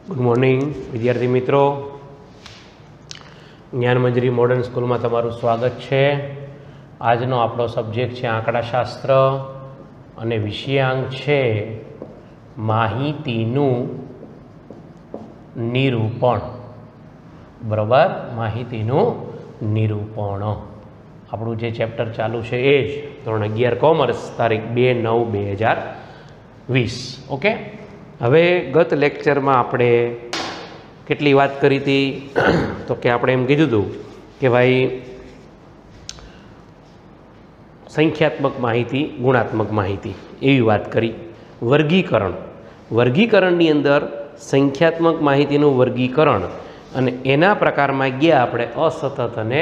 Good morning विद्यार्थी मित्रों, ज्ञानमंजरी modern school में तमारुं स्वागत है। आजनो आपणो सब्जेक्ट है आंकड़ाशास्त्र अने विषयांक है माहितीनुं निरूपण। बराबर, माहितीनुं निरूपण આપણું જે ચેપ્ટર ચાલુ છે એ જ ધોરણ 11 કોમર્સ તારીખ 2/9/2020। ઓકે, હવે ગત લેક્ચરમાં આપણે કેટલી વાત કરી હતી તો કે આપણે એમ કીધું હતું કે ભાઈ સંખ્યાત્મક માહિતી, ગુણાત્મક માહિતી એવી વાત કરી। વર્ગીકરણની અંદર સંખ્યાત્મક માહિતીનું વર્ગીકરણ અને એના પ્રકારમાં ગયા આપણે અસતત અને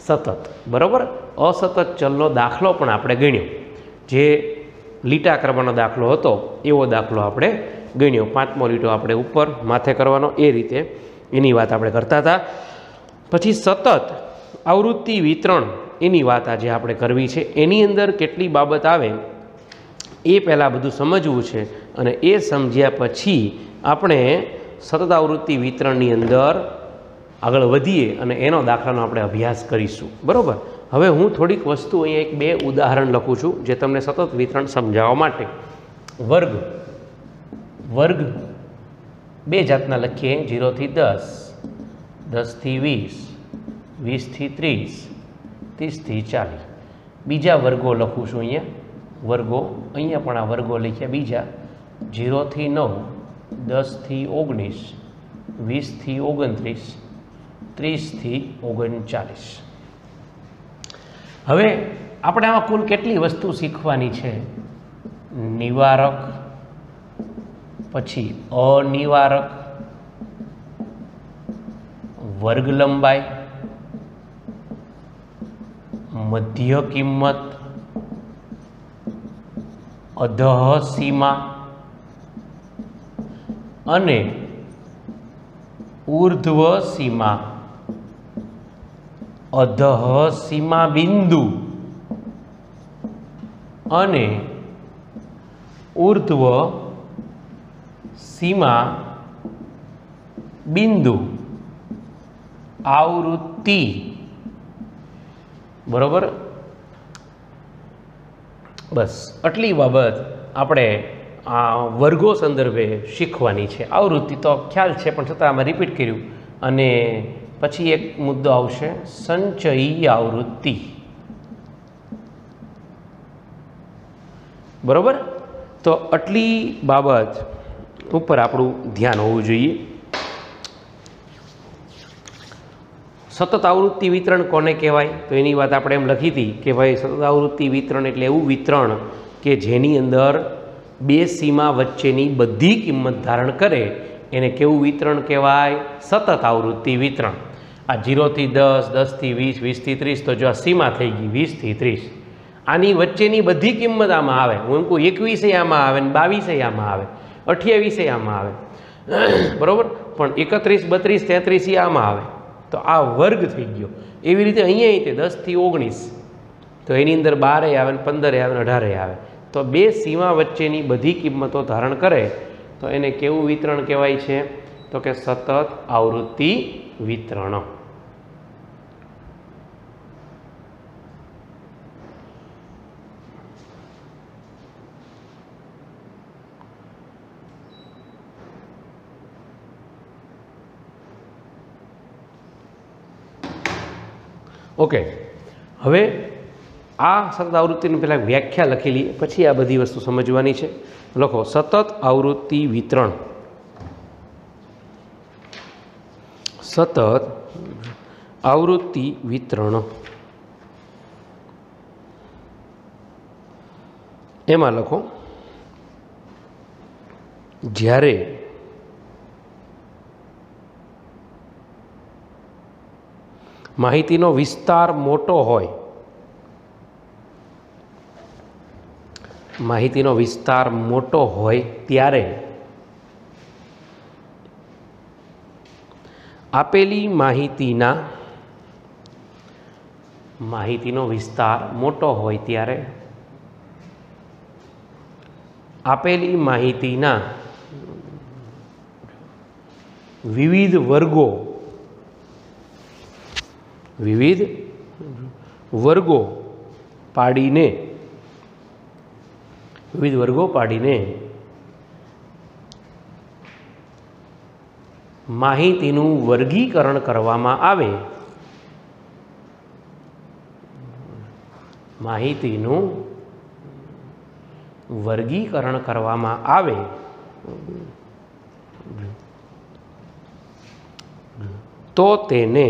સતત। બરાબર, અસતત ચલનો દાખલો પણ આપણે ગણ્યો, જે લીટા કરવાનો દાખલો હતો એવો દાખલો આપણે ગણ્યો। 5મો લીટો આપણે ઉપર માથે કરવાનો, એ રીતે એની વાત આપણે કરતા હતા। પછી સતત આવૃત્તિ વિતરણ એની વાત આજે આપણે કરવી છે। એની અંદર કેટલી બાબત આવે એ પહેલાં બધું સમજવું છે, અને એ સમજ્યા પછી આપણે સતત આવૃત્તિ વિતરણની અંદર આગળ વધીએ અને એનો દાખલાનો આપણે અભ્યાસ કરીશું। બરાબર, હવે હું થોડીક વસ્તુ અહીંયા એક બે ઉદાહરણ લખું છું જે તમને સતત વિતરણ સમજાવવા માટે। વર્ગ બે જાતના લખીએ, 0 થી 10, 10 થી 20, 20 થી 30, 30 થી 40। બીજા વર્ગો લખું છું અહીંયા, વર્ગો અહીંયા પણ આ વર્ગો લખ્યા બીજા, 0 થી 9, 10 થી 19, 20 થી 29, 30 થી 39। હવે આપણે આમાં કુલ કેટલી વસ્તુ શીખવાની છે? નિવારક, પછી અનિવારક, વર્ગ લંબાઈ, મધ્ય કિંમત, અધઃ સીમા અને ઊર્ધ્વ સીમા, અધઃ સીમા બિંદુ અને ઊર્ધ્વ સીમા બિંદુ આવૃત્તિ। બરોબર, બસ આટલી બાબત આપણે આ વર્ગો સંદર્ભે શીખવાની છે। આવૃત્તિ તો ખ્યાલ છે, પણ છતાં આમાં રિપીટ કર્યું। અને પછી એક મુદ્દો આવશે સંચયી આવૃત્તિ। બરોબર, તો આટલી બાબત ઉપર આપણું ધ્યાન હોવું જોઈએ। સતત આવૃત્તિ વિતરણ કોને કહેવાય? તો એની વાત આપણે એમ લખી હતી કે ભાઈ સતત આવૃત્તિ વિતરણ એટલે એવું વિતરણ કે જેની અંદર બે સીમા વચ્ચેની બધી કિંમત ધારણ કરે એને કેવું વિતરણ કહેવાય? સતત આવૃત્તિ વિતરણ। આ 0 થી 10, 10 થી 20, 20 થી 30 તો જો આ સીમા થઈ ગઈ 20 થી 30, આની વચ્ચેની બધી કિંમત આમાં આવે। હું એમ કહું 21 આમાં આવે ને 22 આમાં આવે, 28 આમાં આવે, બરાબર, પણ 31, 32, 33 આમાં આવે, તો આ વર્ગ થઈ ગયો। એવી રીતે અહીંયા તે 10 થી 19 તો એની અંદર 12 આવે ને 15 આવે ને 18 આવે, તો બે સીમા વચ્ચેની બધી કિંમતો ધારણ કરે તો એને કેવું વિતરણ કહેવાય છે? તો કે સતત આવૃત્તિ વિતરણ। ઓકે, હવે આ સતત આવૃત્તિની પહેલાં વ્યાખ્યા લખી લઈએ, પછી આ બધી વસ્તુ સમજવાની છે। લખો, સતત આવૃત્તિ વિતરણ। સતત આવૃત્તિ વિતરણ એમાં લખો, જ્યારે માહિતીનો વિસ્તાર મોટો હોય, માહિતીનો વિસ્તાર મોટો હોય ત્યારે આપેલી માહિતીનો વિસ્તાર મોટો હોય ત્યારે આપેલી માહિતીના વિવિધ વર્ગો પાડીને માહિતીનું વર્ગીકરણ કરવામાં આવે, તો તેને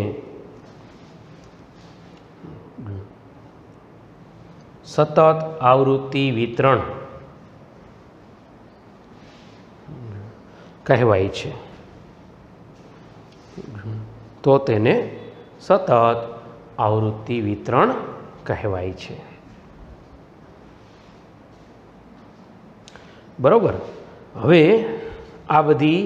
સતત આવૃત્તિ વિતરણ કહેવાય છે. તો તેને સતત આવૃત્તિ વિતરણ કહેવાય છે. બરોબર. હવે આ બધી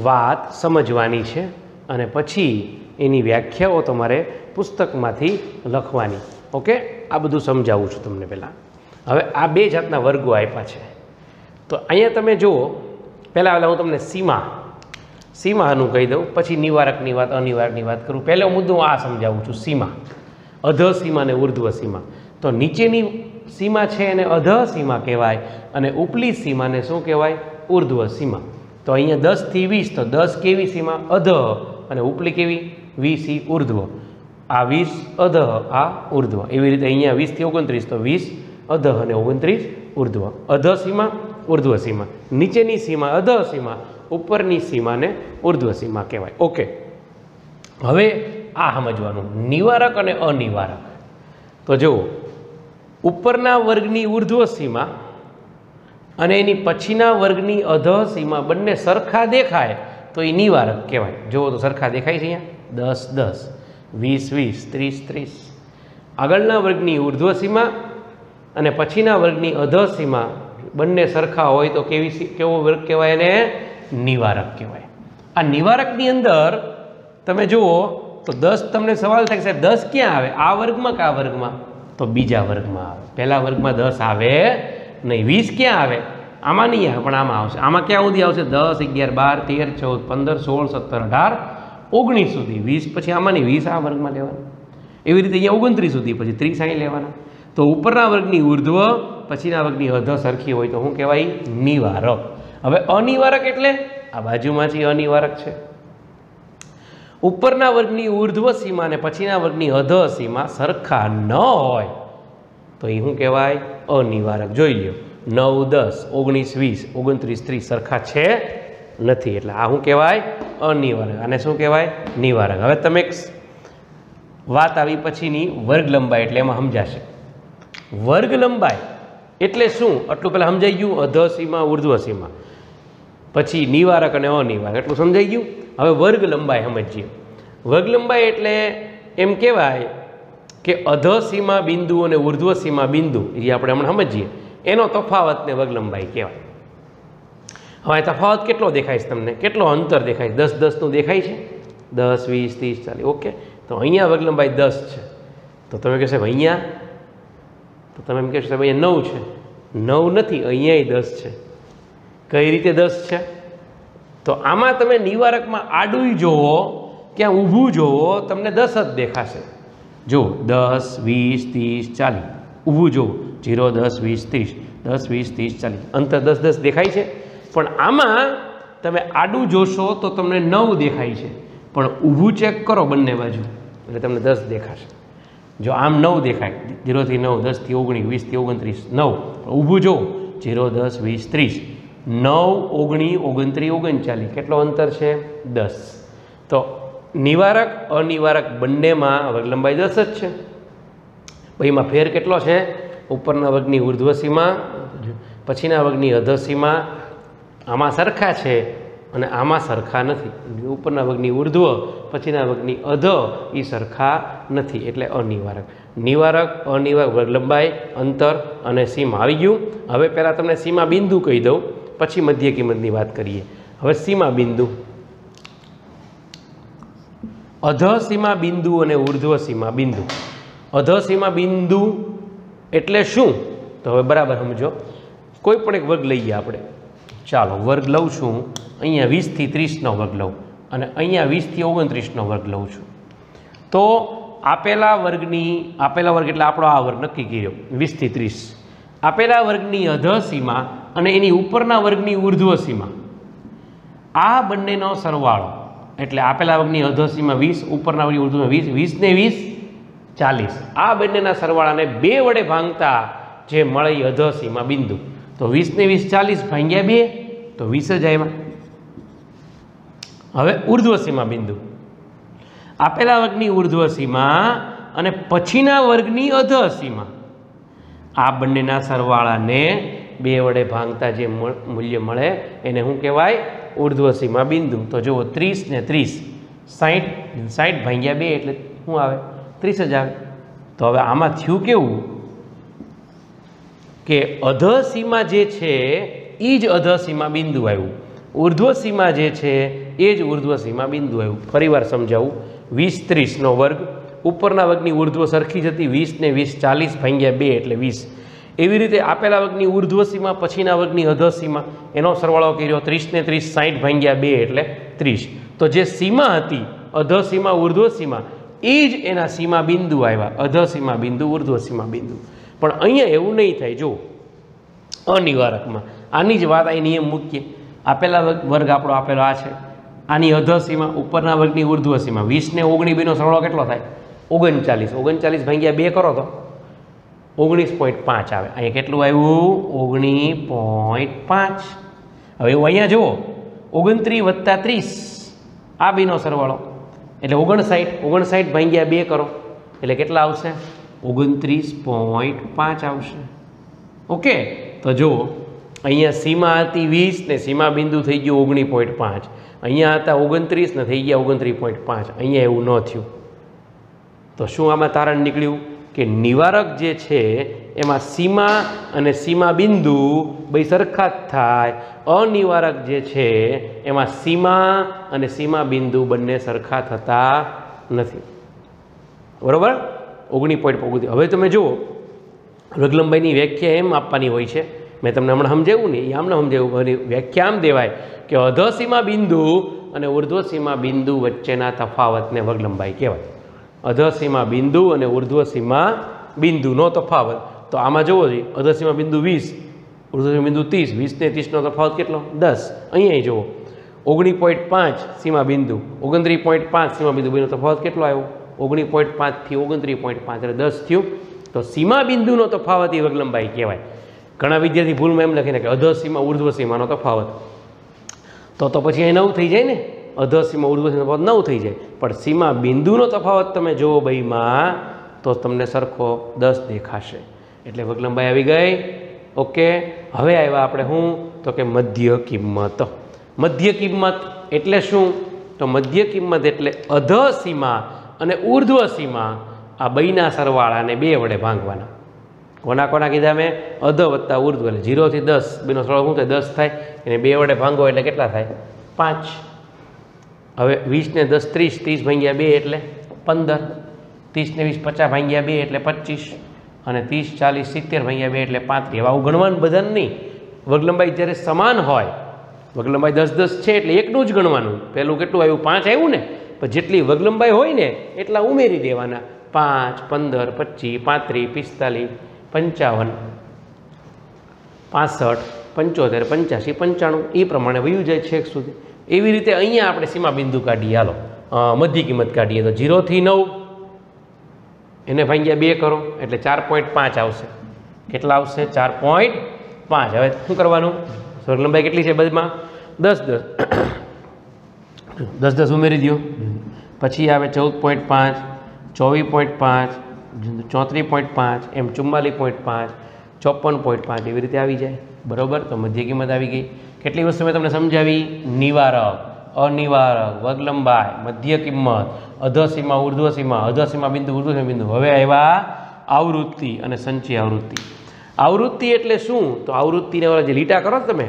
વાત સમજવાની છે અને પછી એની વ્યાખ્યાઓ તમારે પુસ્તકમાંથી લખવાની. ઓકે, આ બધું સમજાવું છું તમને પહેલાં. હવે આ બે જાતના વર્ગો આપ્યા છે. તો અહીંયા તમે જુઓ, પહેલાં હું તમને સીમાનું કહી દઉં, પછી નિવારકની વાત, અનિવારકની વાત કરું. પહેલો મુદ્દો આ સમજાવું છું, સીમા, અધઃ સીમા અને ઉર્ધ્વ સીમા. તો નીચેની સીમા છે એને અધઃ સીમા કહેવાય અને ઉપલી સીમાને શું કહેવાય? ઉર્ધ્વ સીમા. તો અહીંયા 10 થી 20, તો 10 કેવી સીમા? અધઃ. અને ઉપલી કેવી? 20 ઉર્ધ્વ. આ 20 અધઃ, આ ઉર્ધ્વ. એવી રીતે અહીંયા 20 થી 29, તો 20 અધઃ અને 29 ઉર્ધ્વ. અધઃ સીમા, ઉર્ધ્વ સીમા. નીચેની સીમા અધઃ સીમા, ઉપરની સીમાને ઉર્ધ્વ સીમા કહેવાય. ઓકે, હવે આ સમજવાનું, નિવારક અને અનિવારક. તો જુઓ, ઉપરના વર્ગની ઉર્ધ્વ સીમા અને એની પછીના વર્ગની અધઃ સીમા બંને સરખા દેખાય તો એ નિવારક કહેવાય. જુઓ તો સરખા દેખાય છે અહીંયા, 10 10, 20 20, 30 30. આગળના વર્ગની ઉર્ધ્વ સીમા અને પછીના વર્ગની અધઃ સીમા બંને સરખા હોય તો કેવો વર્ગ કહેવાય? એને નિવારક કહેવાય. આ નિવારકની અંદર તમે જુઓ તો 10, તમને સવાલ થાય કે સાહેબ 10 ક્યાં આવે? આ વર્ગમાં કે આ વર્ગમાં? તો બીજા વર્ગમાં આવે. પહેલા વર્ગમાં 10 આવે નહીં. 20 ક્યાં આવે? આમાં નહીં આવે, પણ આમાં આવશે. આમાં ક્યાં સુધી આવશે? 10 11 12 13 14 15 16 17 18 19 સુધી. 20 પછી આમાં નહીં, 20 આ વર્ગમાં લેવાના. એવી રીતે અહીંયા 29 સુધી, પછી 30 અહીં લેવાના. તો ઉપરના વર્ગની ઉર્ધ્વ, પછીના વર્ગની અધઃ સરખી હોય તો શું કહેવાય? નિવારક. હવે અનિવારક એટલે આ બાજુમાંથી અનિવારક છે. ઉપરના વર્ગની ઉર્ધ્વ સીમા અને પછીના વર્ગની અધઃ સીમા સરખા ન હોય તો એ શું કહેવાય? અનિવારક. જોઈ લ્યો, 9 10 19 20 29 30 સરખા છે નથી, એટલે આ શું કહેવાય? અનિવારક. આને શું કહેવાય? નિવારક. હવે તમે વાત આવી પછીની વર્ગ લંબાઈ, એટલે એમાં સમજાશે. વર્ગ લંબાઈ એટલે શું? આટલું પહેલાં સમજાઈ ગયું, અધઃ સીમા ઉર્ધ્વ સીમા, પછી નિવારક અને અનિવારક, એટલું સમજાઈ ગયું. હવે વર્ગ લંબાઈ સમજીએ. વર્ગ લંબાઈ એટલે એમ કહેવાય કે અધઃ સીમા બિંદુ અને ઉર્ધ્વ સીમા બિંદુ, એ આપણે હમણાં સમજીએ, એનો તફાવતને વર્ગ લંબાઈ કહેવાય. હવે તફાવત કેટલો દેખાય છે તમને? કેટલો અંતર દેખાય? 10 10 નું દેખાય છે? 10 20 30 40. ઓકે, તો અહીંયા વર્ગ લંબાઈ 10 છે. તો તમે કહેશો અહીંયા, તો તમે એમ કહેશો સાહેબ અહીંયા 9 છે. 9 નથી, અહીંયા 10 છે. કઈ રીતે 10 છે? તો આમાં તમે નિવારકમાં આડું જોવો, ક્યાં ઊભું જોવો, તમને 10 જ દેખાશે. જો 10 20 30 40, ઊભું જોવો 0 10 20 30, 10 20 30 40, અંતર 10 10 દેખાય છે. પણ આમાં તમે આડું જોશો તો તમને 9 દેખાય છે, પણ ઊભું ચેક કરો બંને બાજુ એટલે તમને 10 દેખાશે. જો આમ 9 દેખાય, 0 થી 9, 10 થી 19, 20 થી 29, 9. ઊભું જો 0 10 20 30, 9 19 29 39, કેટલો અંતર છે? 10. તો નિવારક અનિવારક બંનેમાં વર્ગ લંબાઈ 10 જ છે. એમાં ફેર કેટલો છે? ઉપરના વર્ગની ઉર્ધ્વ સીમા, પછીના વર્ગની અધઃ સીમા આમાં સરખા છે અને આમાં સરખા નથી. ઉપરના વર્ગની ઉર્ધ્વ, પછીના વર્ગની અધઃ એ સરખા નથી, એટલે અનિવારક. નિવારક અનિવારક વર્ગ લંબાઈ, અંતર અને સીમા આવી ગયું. હવે પહેલાં તમને સીમા બિંદુ કહી દઉં, પછી મધ્ય કિંમતની વાત કરીએ. હવે સીમા બિંદુ, અધઃ સીમા બિંદુ અને ઉર્ધ્વ સીમા બિંદુ. અધઃ સીમા બિંદુ એટલે શું? તો હવે બરાબર સમજો. કોઈ પણ એક વર્ગ લઈએ આપણે. ચાલો વર્ગ લઉં છું અહીંયા 20 થી 30નો વર્ગ લઉં. અને અહીંયા 20 થી 29નો વર્ગ લઉં છું તો આપેલા વર્ગ એટલે આપણો આ વર્ગ નક્કી કર્યો 20 થી 30 આપેલા વર્ગની અધઃ સીમા અને એની ઉપરના વર્ગની ઉર્ધ્વ સીમા આ બંનેનો સરવાળો એટલે આપેલા વર્ગની અધઃ સીમા 20 ઉપરના વર્ગની ઉર્ધ્વ 20 20 ને 20 40 આ બંનેના સરવાળાને 2 વડે ભાંગતા જે મળે અધઃ સીમા બિંદુ તો 20 ને 20 40 ભાગ્યા 2 તો 20 જ આવ્યા. હવે ઉર્ધ્વ સીમા બિંદુ આપેલા વર્ગની ઉર્ધ્વ સીમા અને પછીના વર્ગની અધઃ સીમા આ બંનેના સરવાળાને 2 વડે ભાંગતા જે મૂલ્ય મળે એને શું કહેવાય ઉર્ધ્વ સીમા બિંદુ. તો જુઓ 30 ને 30 60 ભાગ્યા 2 એટલે શું આવે 30 જ આવે. તો હવે આમાં થયું કેવું કે અધઃ સીમા જે છે એ જ અધઃ સીમા બિંદુ આવ્યું, ઉર્ધ્વ સીમા જે છે એ જ ઉર્ધ્વ સીમા બિંદુ આવ્યું. ફરીવાર સમજાવું 20 30નો વર્ગ ઉપરના વર્ગની ઉર્ધ્વ સરખી જ હતી 20 ને 20 40 ભાગ્યા 2 એટલે 20. એવી રીતે આપેલા વર્ગની ઉર્ધ્વ સીમા પછીના વર્ગની અધઃ સીમા એનો સરવાળો કર્યો 30 ને 30 60 ભાગ્યા 2 એટલે 30. તો જે સીમા હતી અધઃ સીમા ઉર્ધ્વ સીમા એ જ એના સીમા બિંદુ આવ્યા, અધઃ સીમા બિંદુ ઉર્ધ્વ સીમા બિંદુ. પણ અહીંયા એવું નહીં થાય. જો અનિવારકમાં આની જ વાત અહીં નિયમ મૂકીએ. આપેલા વર્ગ આપણો આપેલો આ છે, આની અધઃ સીમા ઉપરના વર્ગની ઉર્ધ્વ સીમા 20 ને 19 બેનો સરવાળો કેટલો થાય 39 39 ભાગ્યા 2 કરો તો 19.5 આવે. અહીંયા કેટલું આવ્યું 19.5. હવે એવું અહીંયા જુઓ 29 વત્તા 30 આ બેનો સરવાળો એટલે 59 ભાગ્યા 2 કરો એટલે કેટલા આવશે 29.5 આવશે. ઓકે, તો જુઓ અહીંયા સીમા હતી 20 ને સીમા બિંદુ થઈ ગયું 19.5. અહીંયા હતા 29 ને થઈ ગયા 29.5. અહીંયા એવું ન થયું. તો શું આમાં તારણ નીકળ્યું કે નિવારક જે છે એમાં સીમા અને સીમા બિંદુ બે સરખા જ થાય, અનિવારક જે છે એમાં સીમા અને સીમા બિંદુ બંને સરખા થતા નથી. બરાબર 19.5. હવે તમે જુઓ વર્ગલંબાઈની વ્યાખ્યા એમ આપવાની હોય છે, મેં તમને હમણાં સમજાવ્યું ને એ આમને સમજાવ્યું. વ્યાખ્યા આમ દેવાય કે અધઃ સીમા બિંદુ અને ઉર્ધ્વ સીમા બિંદુ વચ્ચેના તફાવતને વર્ગલંબાઈ કહેવાય. અધઃ સીમા બિંદુ અને ઉર્ધ્વ સીમા બિંદુનો તફાવત. તો આમાં જુઓ જોઈએ અધઃ સીમા બિંદુ 20 ઉર્ધ્વ સીમા બિંદુ 30 20 ને 30નો તફાવત કેટલો 10. અહીંયા જુઓ 19.5 સીમા બિંદુ 29.5 સીમા બિંદુ બેનો તફાવત કેટલો આવ્યો 19.5 થી 29.5 એટલે 10 થયું. તો સીમા બિંદુનો તફાવત એ વર્ગલંબાઈ કહેવાય. ઘણા વિદ્યાર્થી ભૂલમાં એમ લખીને કે અધઃ સીમા ઉર્ધ્વ સીમાનો તફાવત, તો પછી અહીં 9 થઈ જાય ને, અધઃ સીમા ઉર્ધ્વ સીમા તફાવત 9 થઈ જાય. પણ સીમા બિંદુનો તફાવત તમે જુઓ બઈમાં તો તમને સરખો 10 દેખાશે એટલે વર્ગલંબાઈ આવી ગઈ. ઓકે, હવે આવ્યા આપણે શું તો કે મધ્ય કિંમત. મધ્ય કિંમત એટલે શું તો મધ્ય કિંમત એટલે અધઃ સીમા અને ઉર્ધ્વ સીમા આ બેના સરવાળાને 2 વડે ભાંગવાના. કોના કીધા મેં અધઃ વત્તા ઉર્ધ્વ એટલે 0 થી 10 બેનો સરવાળો શું થાય 10 થાય, એને 2 વડે ભાંગો એટલે કેટલા થાય 5. હવે 20 ને 10 30 30 ભાગ્યા 2 એટલે 15 30 ને 20 50 ભાગ્યા 2 એટલે 25 અને 30 40 70 ભાગ્યા 2 એટલે 35. એવા આવું ગણવાનું બધાને નહીં. વર્ગલંબાઈ જ્યારે સમાન હોય, વર્ગલંબાઈ 10 10 છે એટલે એકનું જ ગણવાનું. પહેલું કેટલું આવ્યું 5 આવ્યું ને, પણ જેટલી વર્ગલંબાઈ હોય ને એટલા ઉમેરી દેવાના 5 15 25 35 45 55 65 75 95 એ પ્રમાણે વયું જાય છેક સુધી. એવી રીતે અહીંયા આપણે સીમા બિંદુ કાઢીએ. હાલો મધ્ય કિંમત કાઢીએ તો 0 થી 9 એને ભાગ્યા 2 કરો એટલે 4.5 આવશે. કેટલા આવશે 4.5. હવે શું કરવાનું વર્ગલંબાઈ કેટલી છે બધમાં 10 10 10 10 ઉમેરી દો. પછી આવે 14.5 24.5 34.5 એમ 44.5 54.5 એવી રીતે આવી જાય. બરાબર, તો મધ્ય કિંમત આવી ગઈ. કેટલી વસ્તુ મેં તમને સમજાવી? નિવારક, અનિવારક, વર્ગલંબાઈ, મધ્ય કિંમત, અધઃ સીમા ઉર્ધ્વ સીમા, અધઃ સીમા બિંદુ ઉર્ધ્વ સીમા બિંદુ. હવે આવ્યા આવૃત્તિ અને સંચય આવૃત્તિ. આવૃત્તિ એટલે શું તો આવૃત્તિને જે લીટા કરો તમે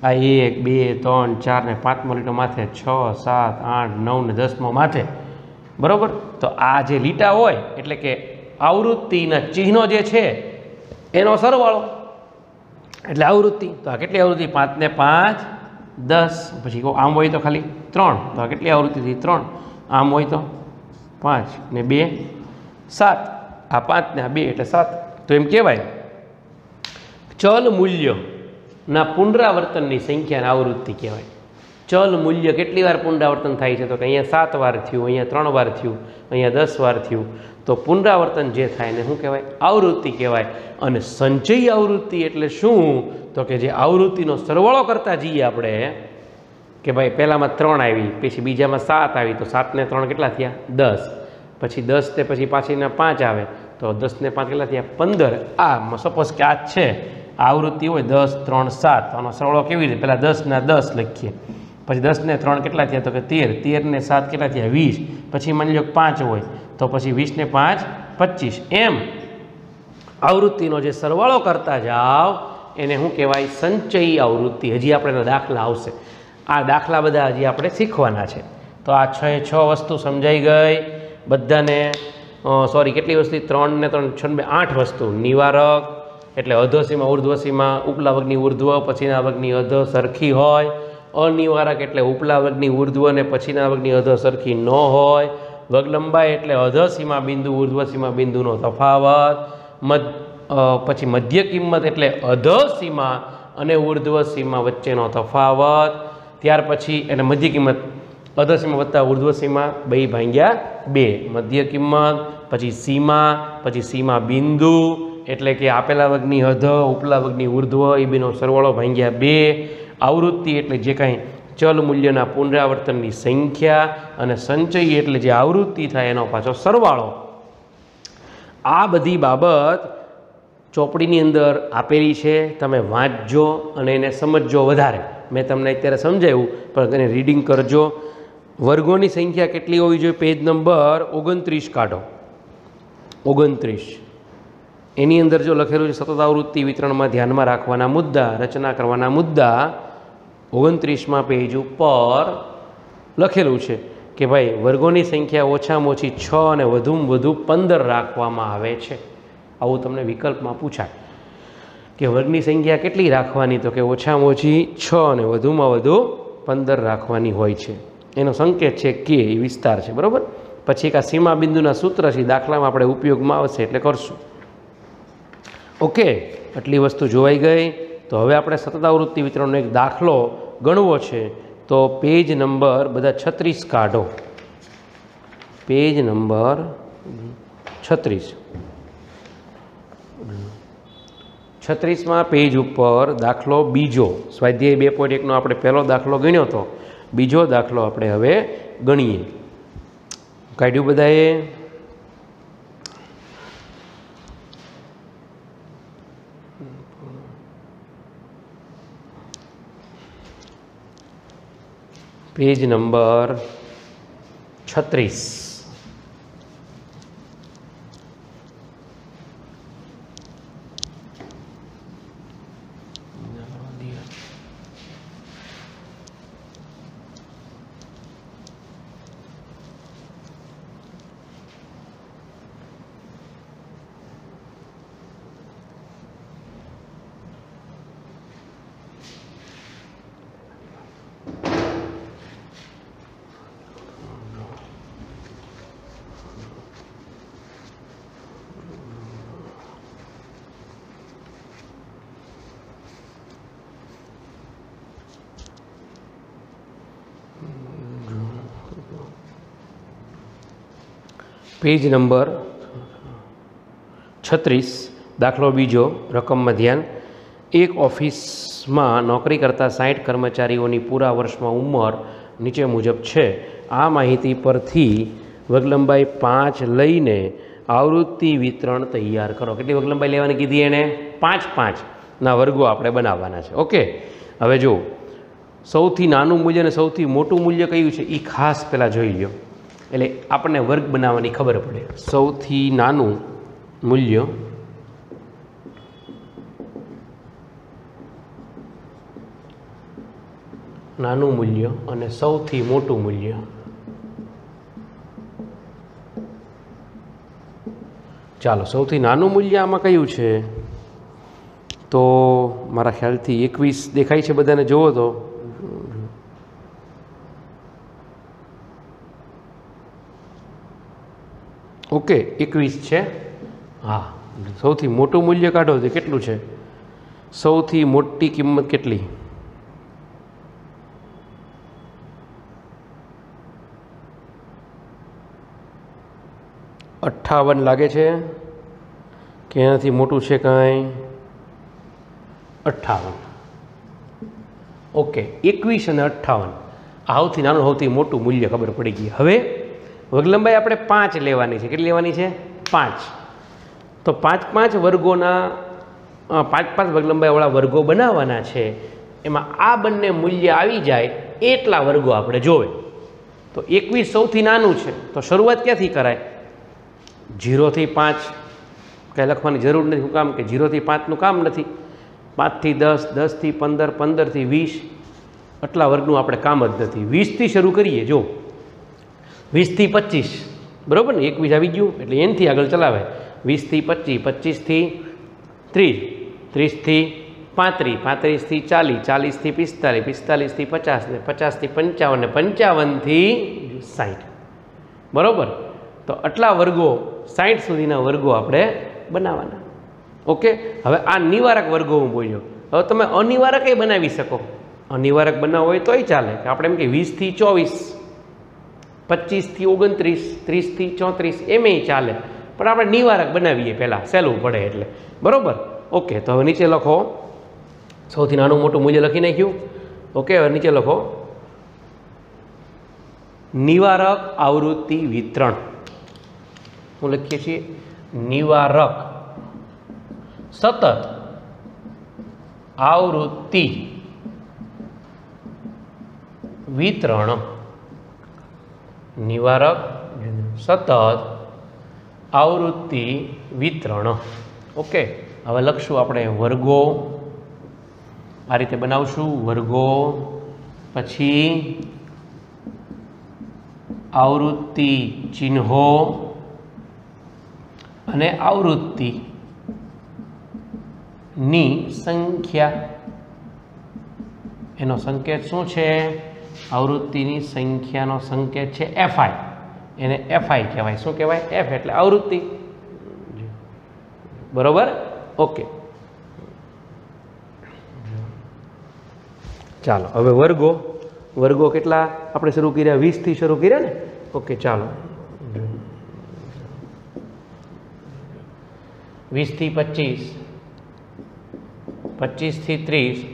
આ 1 2 3 4 ને 5મો લીટો માથે 6 7 8 9 ને 10મો માથે. બરાબર, તો આ જે લીટા હોય એટલે કે આવૃત્તિના ચિહ્નો જે છે એનો સરવાળો એટલે આવૃત્તિ. તો આ કેટલી આવૃત્તિ 5 ને 5 10 પછી આમ હોય તો ખાલી 3 તો આ કેટલી આવૃત્તિ થઈ 3 આમ હોય તો 5 ને 2 7 આ 5 ને આ 2 એટલે 7 તો એમ કહેવાય ચલ મૂલ્યના પુનરાવર્તનની સંખ્યાને આવૃત્તિ કહેવાય ચલ મૂલ્ય કેટલી વાર પુનરાવર્તન થાય છે તો કે અહીંયા 7 વાર થયું અહીંયા 3 વાર થયું અહીંયા 10 વાર થયું તો પુનરાવર્તન જે થાય ને શું કહેવાય આવૃત્તિ કહેવાય અને સંચય આવૃત્તિ એટલે શું તો કે જે આવૃત્તિનો સરવાળો કરતા જઈએ આપણે કે ભાઈ પહેલામાં 3 આવી પછી બીજામાં 7 આવી તો 7 ને 3 કેટલા થયા 10 પછી 10 તે પછી પાછળના 5 આવે તો 10 ને 5 કેટલા થયા 15 આ સપોઝ કે આ છે આવૃત્તિ હોય 10 3 7 આનો સરવાળો કેવી રીતે પહેલાં 10 ના 10 લખીએ પછી 10 ને 3 કેટલા થયા તો કે 13 13 ને 7 કેટલા થયા 20 પછી માની લો 5 હોય તો પછી 20 ને 5 25 એમ આવૃત્તિનો જે સરવાળો કરતા જાઓ એને શું કહેવાય સંચય આવૃત્તિ હજી આપણે દાખલા આવશે આ દાખલા બધા હજી આપણે શીખવાના છે તો આ 6 વસ્તુ સમજાઈ ગઈ બધાને સોરી કેટલી વસ્તુ 3 ને 3 6 ને 8 વસ્તુ નિવારક એટલે અધોસીમા ઉર્ધ્વસીમા ઉપલા વર્ગની ઉર્ધ્વ પછીના વર્ગની અધ સરખી હોય અનિવારક એટલે ઉપલા વર્ગની ઉર્ધ્વ અને પછીના વર્ગની અધ સરખી ન હોય વર્ગ લંબાઈ એટલે અધસીમા બિંદુ ઉર્ધ્વસીમા બિંદુનો તફાવત પછી મધ્ય કિંમત એટલે અધસીમા અને ઉર્ધ્વસીમા વચ્ચેનો તફાવત ત્યાર પછી એટલે મધ્ય કિંમત અધસીમા વત્તા ઉર્ધ્વસીમા 2/2 મધ્ય કિંમત પછી સીમા બિંદુ એટલે કે આપેલા વર્ગની અધ ઉપલા વર્ગની ઉર્ધ્વ એ બેનો સરવાળો /2 આવૃત્તિ એટલે જે કાંઈ ચલ મૂલ્યના પુનરાવર્તનની સંખ્યા અને સંચય એટલે જે આવૃત્તિ થાય એનો પાછો સરવાળો આ બધી બાબત ચોપડીની અંદર આપેલી છે તમે વાંચજો અને એને સમજજો વધારે મેં તમને અત્યારે સમજાવ્યું પણ એને રીડિંગ કરજો વર્ગોની સંખ્યા કેટલી હોવી જોઈએ પેજ નંબર 29 કાઢો 29 એની અંદર જો લખેલું છે સતત આવૃત્તિ વિતરણમાં ધ્યાનમાં રાખવાના મુદ્દા રચના કરવાના મુદ્દા 29માં પેજ ઉપર લખેલું છે કે ભાઈ વર્ગોની સંખ્યા ઓછામાં ઓછી 6 અને વધુમાં વધુ 15 રાખવામાં આવે છે આવું તમને વિકલ્પમાં પૂછાય કે વર્ગની સંખ્યા કેટલી રાખવાની તો કે ઓછામાં ઓછી 6 અને વધુમાં વધુ 15 રાખવાની હોય છે એનો સંકેત છે કે એ વિસ્તાર છે બરાબર પછી એક આ સીમા બિંદુના સૂત્ર છે દાખલામાં આપણે ઉપયોગમાં આવશે એટલે કરશું ઓકે આટલી વસ્તુ જોવાઈ ગઈ તો હવે આપણે સતત આવૃત્તિ વિતરણનો એક દાખલો ગણવો છે તો પેજ નંબર બધા 36 કાઢો પેજ નંબર 36માં પેજ ઉપર દાખલો બીજો સ્વાધ્યાય 2.1નો આપણે પહેલો દાખલો ગણ્યો હતો બીજો દાખલો આપણે હવે ગણીએ કાઢ્યું બધાએ પેજ નંબર 36 પેજ નંબર 36 દાખલો બીજો રકમમાં ધ્યાન એક ઓફિસમાં નોકરી કરતા 60 કર્મચારીઓની પૂરા વર્ષમાં ઉંમર નીચે મુજબ છે આ માહિતી પરથી વર્ગલંબાઈ 5 લઈને આવૃત્તિ વિતરણ તૈયાર કરો કેટલી વર્ગલંબાઈ લેવાની કીધી એણે 5 વર્ગો આપણે બનાવવાના છે ઓકે હવે જો સૌથી નાનું મૂલ્ય અને સૌથી મોટું મૂલ્ય કયું છે એ ખાસ પહેલાં જોઈ લો એટલે આપણને વર્ગ બનાવવાની ખબર પડે સૌથી નાનું મૂલ્ય અને સૌથી મોટું મૂલ્ય ચાલો સૌથી નાનું મૂલ્ય આમાં કયું છે તો મારા ખ્યાલથી 21 દેખાય છે બધાને જુઓ તો ઓકે 21 છે। હા, સૌથી મોટું મૂલ્ય કાઢો તો કેટલું છે? સૌથી મોટી કિંમત કેટલી? 58 લાગે છે કે એનાથી મોટું છે કાંઈ? 58। ઓકે, 21 અને 58 સૌથી નાનું સૌથી મોટું મૂલ્ય ખબર પડી ગઈ। હવે વર્ગલંબાઈ આપણે 5 લેવાની છે। કેટલી લેવાની છે? 5। તો 5 વર્ગોના 5 વર્ગલંબાઈવાળા વર્ગો બનાવવાના છે। એમાં આ બંને મૂલ્ય આવી જાય એટલા વર્ગો આપણે જોવે। તો 21 સૌથી નાનું છે, તો શરૂઆત ક્યાંથી કરાય? 0 થી 5 કંઈ લખવાની જરૂર નથી। શું કામ? કે 0 થી 5નું કામ નથી। 5 થી 10, 10 થી 15, 15 થી 20 આટલા વર્ગનું આપણે કામ જ નથી। 20 થી શરૂ કરીએ। જો 20 થી 25 બરાબર ને, 21 આવી ગયું એટલે એનથી આગળ ચલાવે। 20 થી 25, 25 થી 30, 30 થી 35, 35 થી 40, 40 થી 45, 45 થી 50 ને 50 થી 55 ને 55 થી 60 બરાબર। તો આટલા વર્ગો 60 સુધીના વર્ગો આપણે બનાવવાના। ઓકે, હવે આ નિવારક વર્ગો હું બોલ્યો। હવે તમે અનિવારક એ બનાવી શકો। અનિવારક બનાવવો હોય તોય ચાલે કે આપણે એમ કે 20 થી 24, 25 થી 29, 30 થી 34 એમ ચાલે, પણ આપણે નિવારક બનાવીએ પહેલાં, સહેલું પડે એટલે બરાબર। ઓકે, તો હવે નીચે લખો, સૌથી નાનું મોટું મૂલ્ય લખી નાખ્યું। ઓકે, હવે નીચે લખો નિવારક આવૃત્તિ વિતરણ। શું લખીએ છીએ? નિવારક સતત આવૃત્તિ વિતરણ। નિવારક સતત આવૃત્તિ વિતરણ। ઓકે, હવે લખશું આપણે વર્ગો। આ રીતે બનાવશું વર્ગો, પછી આવૃત્તિ ચિહ્નો અને આવૃત્તિની સંખ્યા। એનો સંકેત શું છે? આવૃત્તિની સંખ્યાનો સંકેત છે FI। એને FI કહેવાય। શું કહેવાય? F એટલે આવૃત્તિ બરોબર। ઓકે, ચાલો હવે વર્ગો। વર્ગો કેટલા આપણે શરૂ કર્યા? 20 થી શરૂ કર્યા ને। ઓકે, ચાલો 20 થી 25, 25 થી 30,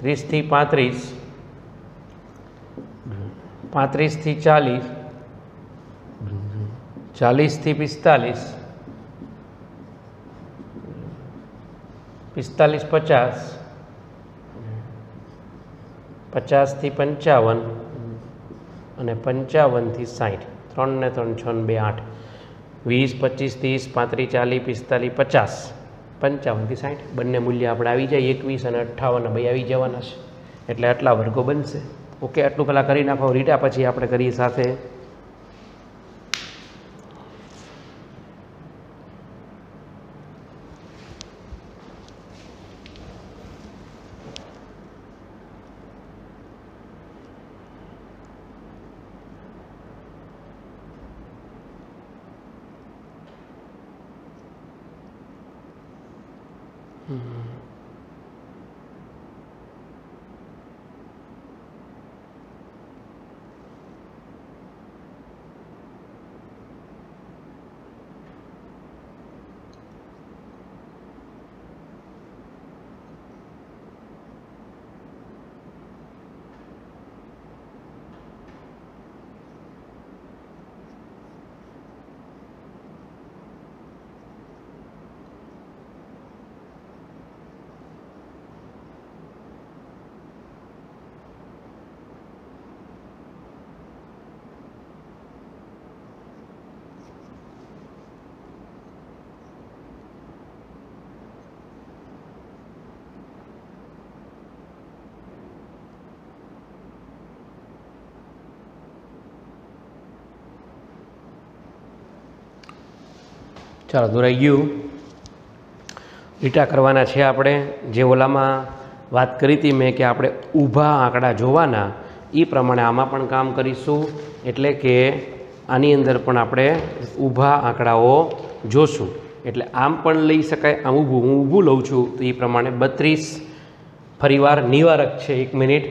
30 થી 35, 35 થી 40, 40 થી 45, 45 50, 50 થી 55 અને 55 થી 60। 3 ને 3 6 ને 2 8, 20, 25, 30, 35, 40, 45, 55 થી 60 બંને મૂલ્ય આપણે આવી જાય। 21 અને 58 બે આવી જવાના છે, એટલે આટલા વર્ગો બનશે। ઓકે, આટલું પહેલાં કરી નાખો રીટા, પછી આપણે કરીએ સાથે। ચાલો દોરાઈ ગયું। લીટા કરવાના છે આપણે, જે ઓલામાં વાત કરી હતી મેં કે આપણે ઊભા આંકડા જોવાના, એ પ્રમાણે આમાં પણ કામ કરીશું। એટલે કે આની અંદર પણ આપણે ઊભા આંકડાઓ જોશું. એટલે આમ પણ લઈ શકાય, આમ ઊભું, હું ઊભું લઉં છું તો એ પ્રમાણે 32 ફરીવાર નિવારક છે. 1 મિનિટ,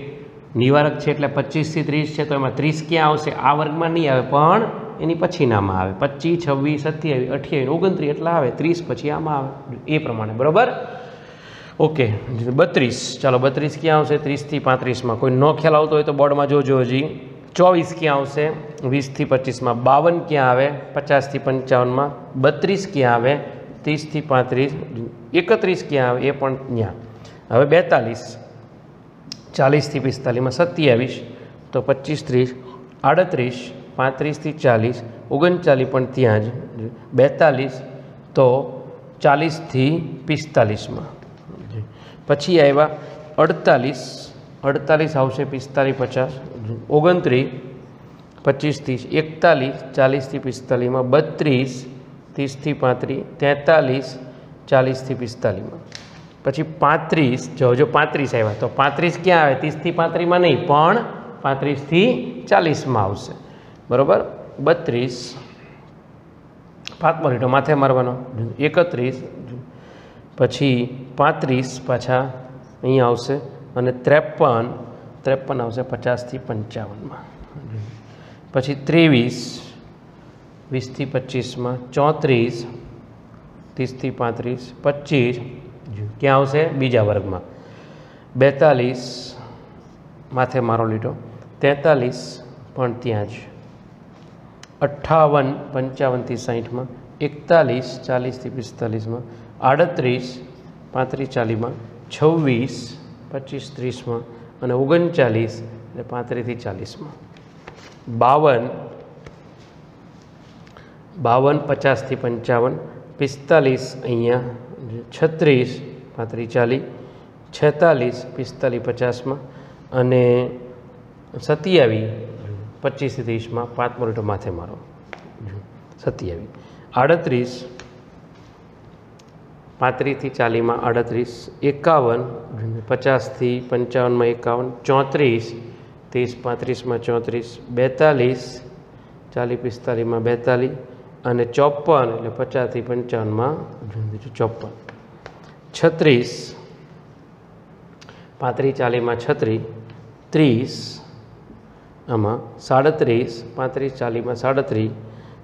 નિવારક છે એટલે 25 થી 30 છે, તો એમાં 30 ક્યાં આવશે? આ વર્ગમાં નહીં આવે, પણ એની પછીનામાં આવે. 25, 26, 27, 28, 29 એટલા આવે, 30 પછી આમાં આવે, એ પ્રમાણે. બરાબર? ઓકે. 32, ચાલો 32 ક્યાં આવશે? 30 થી 35માં. કોઈ ન ખ્યાલ આવતો હોય તો બોર્ડમાં જોજો. હજી 24 ક્યાં આવશે? 20 થી 25માં. 52 ક્યાં આવે? 50 થી 55માં. 32 ક્યાં આવે? 30 થી 35. 31 ક્યાં આવે? એ પણ ત્યાં. હવે 42, 40 થી 45માં. 27 તો 25, 30, 38, 35 થી 40, 39 પણ ત્યાં જ. 42 તો 40 થી 45માં. પછી આવ્યા 48, 48 આવશે 45, 50, 29, 25, 30, 41, 40 થી 45માં. 32, 30 થી 35, 43, 40 થી 45માં. પછી 35, જો 35 આવ્યા તો 35 ક્યાં આવે? 30 થી 35માં નહીં, પણ 35 થી 40માં આવશે. બરાબર? 32, 5 લીટો માથે મારવાનો. 31, પછી 35 પાછા અહીંયા આવશે, અને 53 આવશે 50 થી 55માં. પછી 23, 20 થી 25માં. 34, 30 થી 35, 25 ક્યાં આવશે? બીજા વર્ગમાં. 42 માથે મારો લીટો. 43 પણ ત્યાં જ. 58, 55 થી 60માં. 41, 40 થી 45માં. 38, 35, 40માં. 26, 25, 30માં. અને 39 એટલે 35 થી 40માં. 52, 50 થી 55. 45 અહીંયા. 36, 35, 40. 46, 45, 50માં. અને 27, 25 થી 30માં. 5 લીટો માથે મારો. 27, 38, 35 થી 40માં. 38, 51, 50 થી 55માં. 51, 34, 30, 35માં. 34, 42, 40, 45માં. 42 અને 54 એટલે 50 થી 55માં. 54, 36, 35, 40માં. 36, 30 આમાં. 37, 35, 40માં. 37,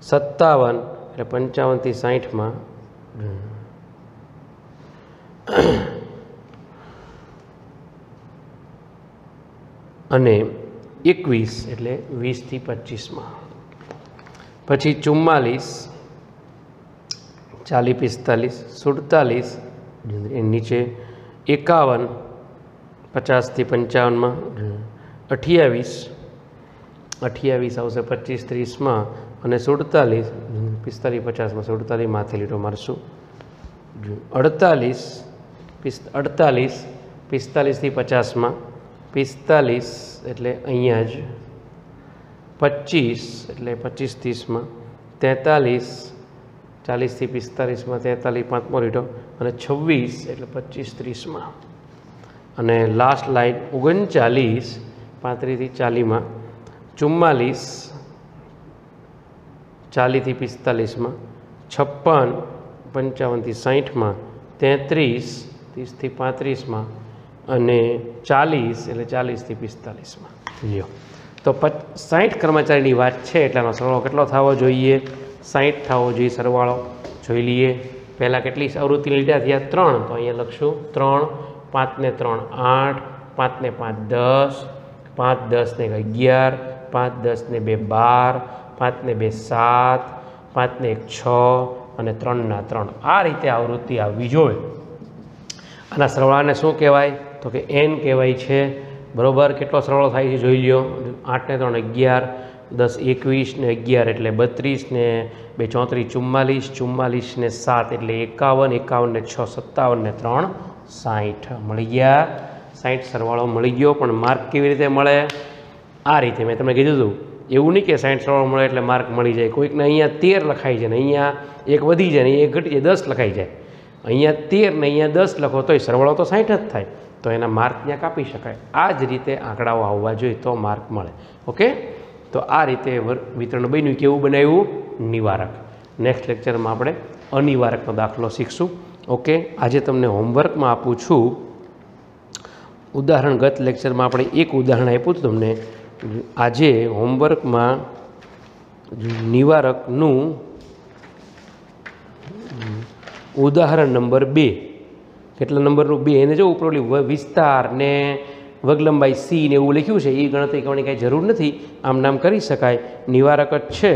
57 એટલે 55 થી 60માં. અને 21 એટલે 20 થી 25માં. પછી 44, 40, 45, 47 એ નીચે. 51, 50 થી 55માં. 28 આવશે 25, 30માં. અને 47, 45, 50માં. 47 માથે લીટો મારશું. 48, 45 થી 50માં. 45 એટલે અહીંયા જ. 25 એટલે 25, 30માં. 43, 40 થી 45માં. 43, 5મો લીટો. અને 26 એટલે 25, 30માં. અને લાસ્ટ લાઈન 39, 35 થી 40માં. 44, 40 થી 45માં. 56, 55 થી 60માં. 33, 30 થી 35માં. અને 40 એટલે 40 થી 45માં. લ્યો, તો 60 કર્મચારીની વાત છે એટલે આનો સરવાળો કેટલો થવો જોઈએ? 60 થવો જોઈએ સરવાળો. જોઈ લઈએ. પહેલાં કેટલી આવૃત્તિ લીધા થયા? 3. તો અહીંયા લખશું 3. 5 ને 3 8, 5 ને 5 10, 5 10 ને 11, 5 10 ને 2 12, 5 ને 2 7, 5 ને 1 6 અને 3 ના 3. આ રીતે આવૃત્તિ આવવી જોઈએ. આના સરવાળાને શું કહેવાય? તો કે n કહેવાય છે. બરાબર? કેટલો સરવાળો થાય છે જોઈ લ્યો. 8 ને 3 11, 10 21 ને 11 એટલે 32 ને 2 34 44, 44 ને 7 એટલે 51, 51 ને 6 57 ને 3 60. મળી ગયા. 60 સરવાળો મળી ગયો. પણ માર્ક કેવી રીતે મળે? આ રીતે મેં તમને કીધું હતું. એવું નહીં કે 60 સરવાળો મળે એટલે માર્ક મળી જાય. કોઈકને અહીંયા 13 લખાઈ જાય ને અહીંયા એક વધી જાય ને એક ઘટી જાય, 10 લખાઈ જાય. અહીંયા 13 ને અહીંયા 10 લખો તોય સરવાળો તો 60 જ થાય. તો એના માર્ક ત્યાં કાપી શકાય. આ જ રીતે આંકડાઓ આવવા જોઈએ તો માર્ક મળે. ઓકે, તો આ રીતે વિતરણ બન્યું. કેવું બનાવ્યું? નિવારક. નેક્સ્ટ લેક્ચરમાં આપણે અનિવારકનો દાખલો શીખશું. ઓકે, આજે તમને હોમવર્કમાં આપું છું ઉદાહરણ. ગત લેક્ચરમાં આપણે એક ઉદાહરણ આપ્યું હતું તમને. આજે હોમવર્કમાં નિવારકનું ઉદાહરણ નંબર 2. કેટલા નંબરનું? 2. એને જો ઉપરોલી વિસ્તાર ને વગલંબાઈ સી ને એવું લખ્યું છે, એ ગણતરી કરવાની કાંઈ જરૂર નથી, આમ નામ કરી શકાય. નિવારક જ છે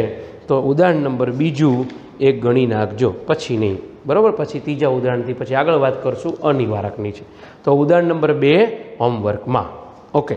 તો ઉદાહરણ નંબર 2 એક ગણી નાખજો, પછી નહીં, બરાબર? પછી ત્રીજા ઉદાહરણથી પછી આગળ વાત કરશું અનિવારકની છે. તો ઉદાહરણ નંબર 2 હોમવર્કમાં. ઓકે.